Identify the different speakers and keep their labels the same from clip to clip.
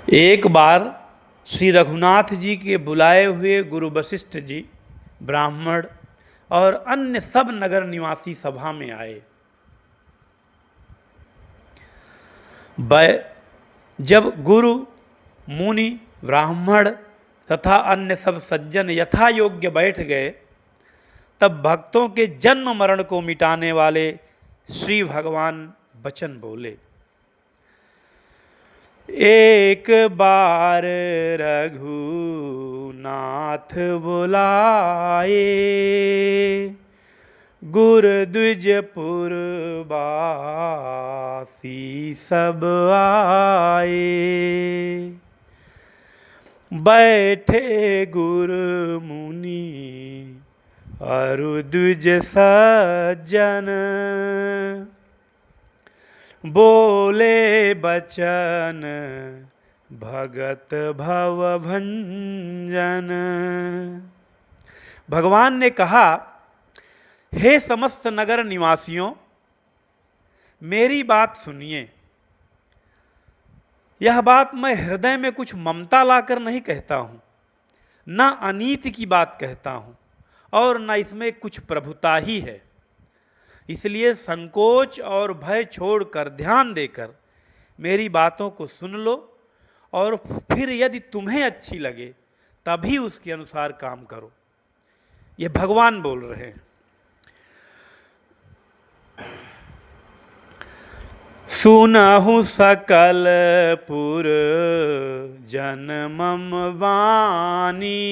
Speaker 1: एक बार श्री रघुनाथ जी के बुलाए हुए गुरु वशिष्ठ जी, ब्राह्मण और अन्य सब नगर निवासी सभा में आए। जब गुरु, मुनि, ब्राह्मण तथा अन्य सब सज्जन यथा योग्य बैठ गए, तब भक्तों के जन्म मरण को मिटाने वाले श्री भगवान वचन बोले। एक बार रघुनाथ बुलाए, गुर द्विजपुर वासी सब आए। बैठे गुर मुनि अरु द्विज सज्जन, बोले बचन भगत भव भंजन। भगवान ने कहा, हे समस्त नगर निवासियों, मेरी बात सुनिए। यह बात मैं हृदय में कुछ ममता लाकर नहीं कहता हूं, न अनीति की बात कहता हूं और न इसमें कुछ प्रभुता ही है। इसलिए संकोच और भय छोड़कर ध्यान देकर मेरी बातों को सुन लो और फिर यदि तुम्हें अच्छी लगे तभी उसके अनुसार काम करो। ये भगवान बोल रहे हैं। सुनहु सकल पुर जन मम वाणी,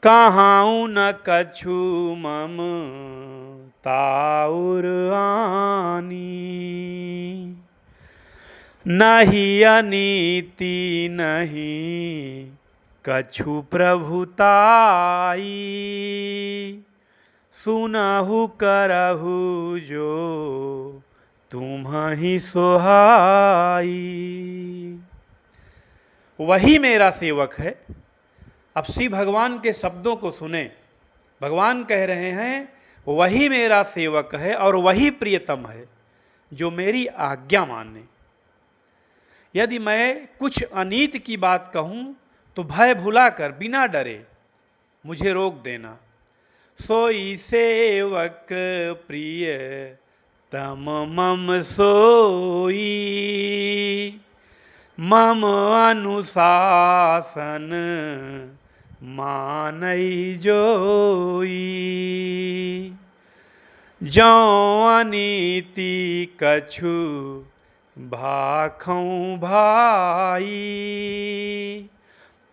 Speaker 1: कहाऊ न कछु मम ताउर आनी। नहीं अनीति नहीं कछु प्रभुताई, सुनहु करहु जो तुम्हि सोहाई। वही मेरा सेवक है। अब श्री भगवान के शब्दों को सुने। भगवान कह रहे हैं, वही मेरा सेवक है और वही प्रियतम है जो मेरी आज्ञा माने। यदि मैं कुछ अनीत की बात कहूं तो भय भुलाकर बिना डरे मुझे रोक देना। सोई सेवक प्रिय तम मम सोई, मम अनुशासन मानई जोई। जौ अनीति कछु भाखौ भाई,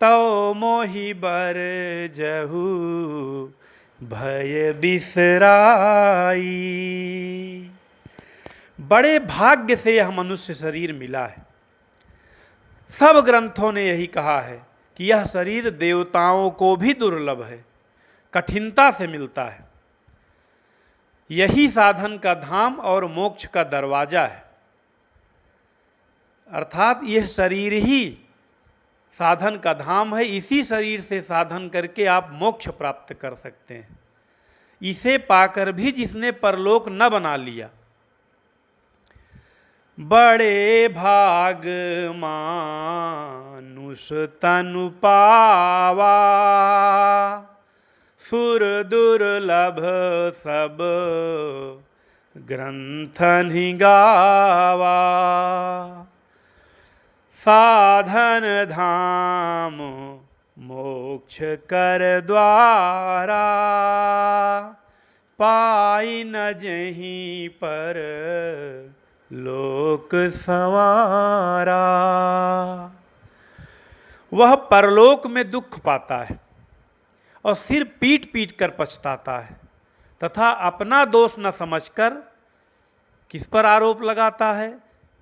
Speaker 1: तो मोहि बर जहु भय बिसराई। बड़े भाग्य से यह मनुष्य शरीर मिला है। सब ग्रंथों ने यही कहा है कि यह शरीर देवताओं को भी दुर्लभ है, कठिनता से मिलता है। यही साधन का धाम और मोक्ष का दरवाजा है। अर्थात यह शरीर ही साधन का धाम है। इसी शरीर से साधन करके आप मोक्ष प्राप्त कर सकते हैं। इसे पाकर भी जिसने परलोक न बना लिया, बड़े भाग मानुष तनु पावा, सुर दुर्लभ सब ग्रंथन ही गावा। साधन धाम मोक्ष कर द्वारा, पाई न जहीं पर लोक संवारा। वह परलोक में दुख पाता है और सिर पीट पीट कर पछताता है तथा अपना दोष न समझकर किस पर आरोप लगाता है?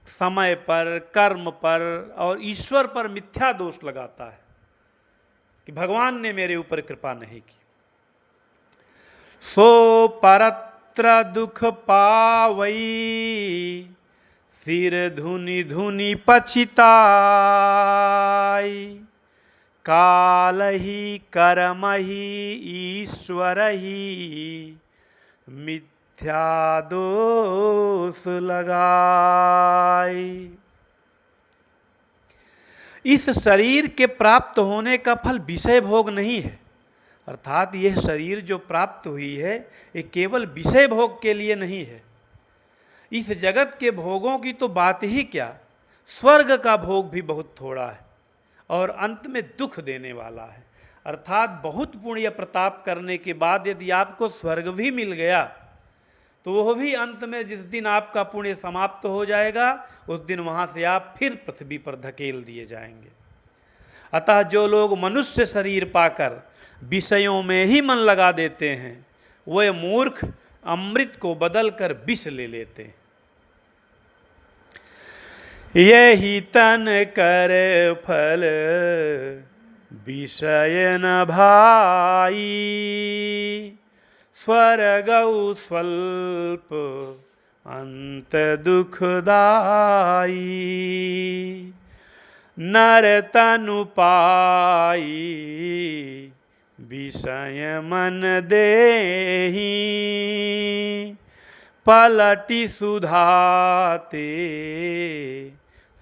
Speaker 1: समय पर, कर्म पर और ईश्वर पर मिथ्या दोष लगाता है कि भगवान ने मेरे ऊपर कृपा नहीं की। सो परत्र दुख पावई, सिर धुनि धुनि पछिताई। काल ही कर्म ही ईश्वर ही, मिथ्या दोष लगाई। इस शरीर के प्राप्त होने का फल विषय भोग नहीं है, अर्थात यह शरीर जो प्राप्त हुई है ये केवल विषय भोग के लिए नहीं है। इस जगत के भोगों की तो बात ही क्या, स्वर्ग का भोग भी बहुत थोड़ा है और अंत में दुख देने वाला है। अर्थात बहुत पुण्य प्रताप करने के बाद यदि आपको स्वर्ग भी मिल गया तो वह भी अंत में जिस दिन आपका पुण्य समाप्त हो जाएगा उस दिन वहाँ से आप फिर पृथ्वी पर धकेल दिए जाएंगे। अतः जो लोग मनुष्य शरीर पाकर विषयों में ही मन लगा देते हैं वे मूर्ख अमृत को बदल कर विष ले लेते हैं। यही तन कर फल विषय न भाई, स्वर्गौ स्वल्प अंत दुखदाई, नर तनु पाई विषय मन देहि, पलटी सुधाते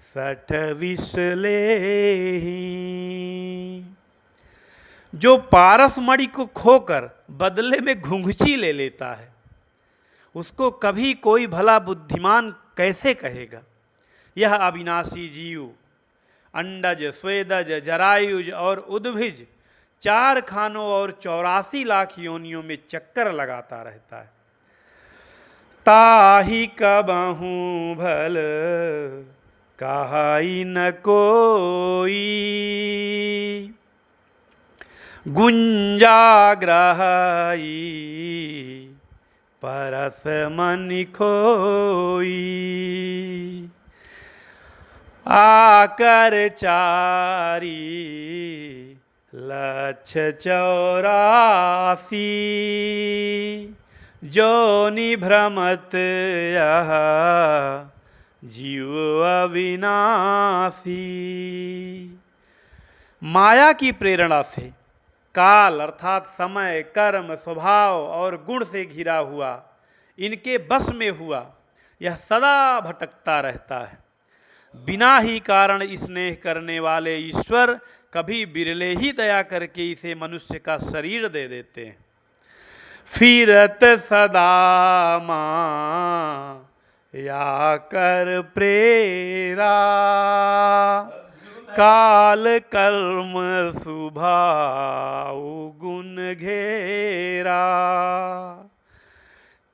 Speaker 1: सठ विष लेहि। जो पारस मणि को खोकर बदले में घुंघची ले लेता है उसको कभी कोई भला बुद्धिमान कैसे कहेगा। यह अविनाशी जीव अंडज, स्वेदज, जरायुज और उद्भिज 4 खानों और 84 लाख योनियों में चक्कर लगाता रहता है। ताहि कबहू भल कहाई न कोई, गुंजाग्रही परस मन खोई, आकर चारी लक्ष 84, जोनि भ्रमत यह जीव अविनाशी। माया की प्रेरणा से काल अर्थात समय, कर्म, स्वभाव और गुण से घिरा हुआ इनके बस में हुआ यह सदा भटकता रहता है। बिना ही कारण स्नेह करने वाले ईश्वर कभी बिरले ही दया करके इसे मनुष्य का शरीर दे देते हैं। फिरत सदा मां या कर प्रेरा, काल कर्म सुभाव गुण घेरा,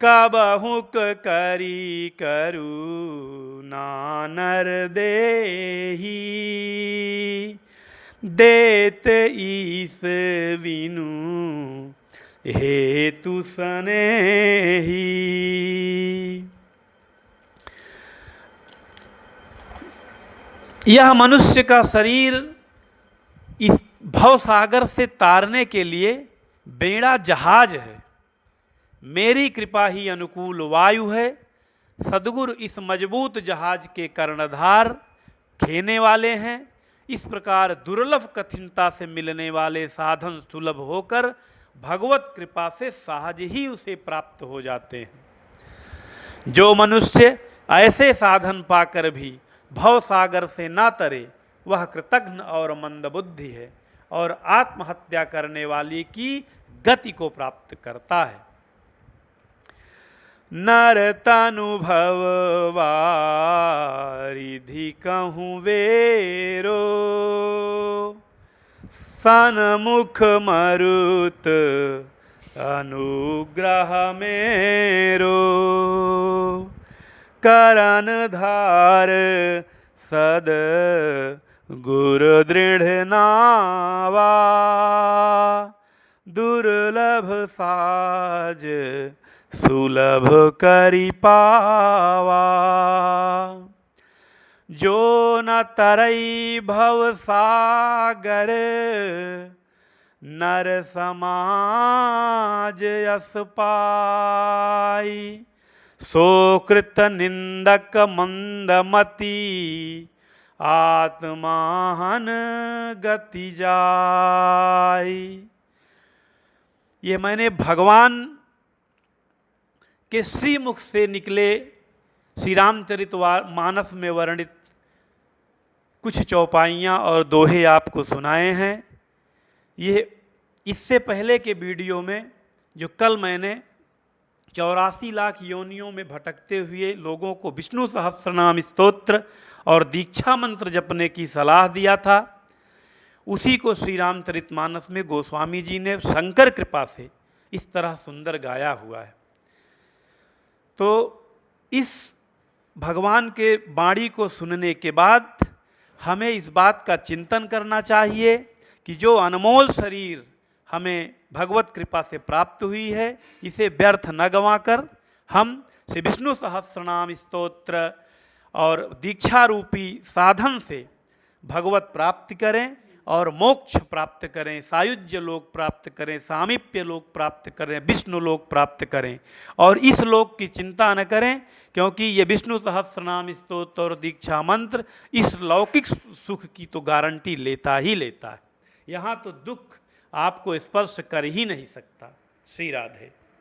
Speaker 1: कबहुक करी करुणा नर देही, देत ईस विनु हेतु सनेही। यह मनुष्य का शरीर इस भवसागर से तारने के लिए बेड़ा जहाज है। मेरी कृपा ही अनुकूल वायु है। सद्गुरु इस मजबूत जहाज के कर्णधार खेने वाले हैं। इस प्रकार दुर्लभ कठिनता से मिलने वाले साधन सुलभ होकर भगवत कृपा से सहज ही उसे प्राप्त हो जाते हैं। जो मनुष्य ऐसे साधन पाकर भी भव सागर से ना तरे वह कृतघ्न और मंदबुद्धि है और आत्महत्या करने वाली की गति को प्राप्त करता है। नर तनुभव वारिधि कहूँ वेरो, सन्मुख मरुत अनुग्रह मेरो, करन धार सद गुरु दृढ़ नावा, दुर्लभ साज सुलभ करि पावा। जो न तरई भव सागर, नर समाज यस पाई, सोकृत निंदक मंदमती, आत्माहन गति जाई। ये मैंने भगवान के श्रीमुख से निकले श्री रामचरित मानस में वर्णित कुछ चौपाइयाँ और दोहे आपको सुनाए हैं। ये इससे पहले के वीडियो में जो कल मैंने 84 लाख योनियों में भटकते हुए लोगों को विष्णु सहस्त्रनाम स्तोत्र और दीक्षा मंत्र जपने की सलाह दिया था, उसी को श्री रामचरितमानस में गोस्वामी जी ने शंकर कृपा से इस तरह सुंदर गाया हुआ है। तो इस भगवान के वाणी को सुनने के बाद हमें इस बात का चिंतन करना चाहिए कि जो अनमोल शरीर हमें भगवत कृपा से प्राप्त हुई है, इसे व्यर्थ न गंवाकर हम श्री विष्णु सहस्त्रनाम स्तोत्र और दीक्षा रूपी साधन से भगवत प्राप्त करें और मोक्ष प्राप्त करें, सायुज्य लोक प्राप्त करें, सामीप्य लोक प्राप्त करें, विष्णु लोक प्राप्त करें और इस लोक की चिंता न करें, क्योंकि ये विष्णु सहस्त्रनाम स्तोत्र और दीक्षा मंत्र इस लौकिक सुख की तो गारंटी लेता ही लेता है। यहाँ तो दुख आपको स्पर्श कर ही नहीं सकता। श्री राधे।